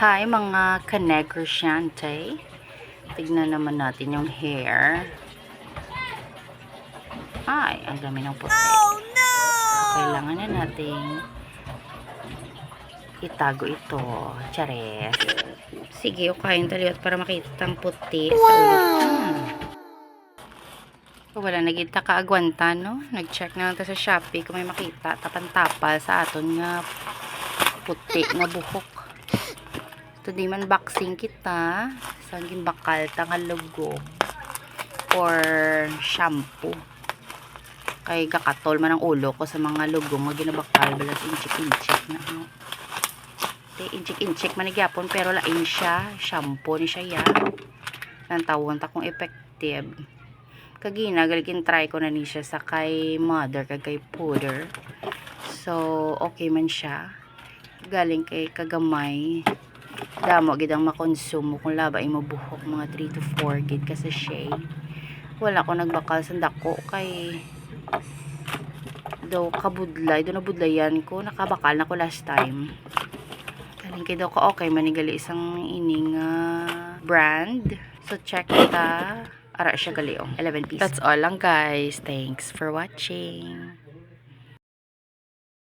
Hi mga ka-negosyante. Tignan naman natin yung hair. Ay, ang dami ng puti. Kailangan na nating itago ito. Chares. Sige, ukayin taliwat para makita ang puti sa ulo. Wala nagita kaagwanta, no? Nag-check na lang ta sa Shopee kung may makita tapantapal sa aton nga puti nga buhok. Today man boxing kita sa gimbakal tangal lugog or shampoo kay gakatol man ang ulo ko sa mga lugong nga ginabakal balas inchik-inchik na ano. Inchik-inchik man gyapon pero lain siya, shampoo ni siya ya. Ang tawon ta kung effective. Kagina galigin try ko na ni siya sa kay mother kay powder. So okay man siya. Galing kay kagamay. Damo gid ang makonsumo kung labay mo buhok mga 3 to 4 gid kasi shade. Wala ko nagbakal sa dako kay daw kabudlay, do nabudlayan ko, nakabakal na ko last time. Kaling kay daw ko okay manigali isang ining brand. So check ta. Ara siya gali 11 pieces. That's all lang guys. Thanks for watching.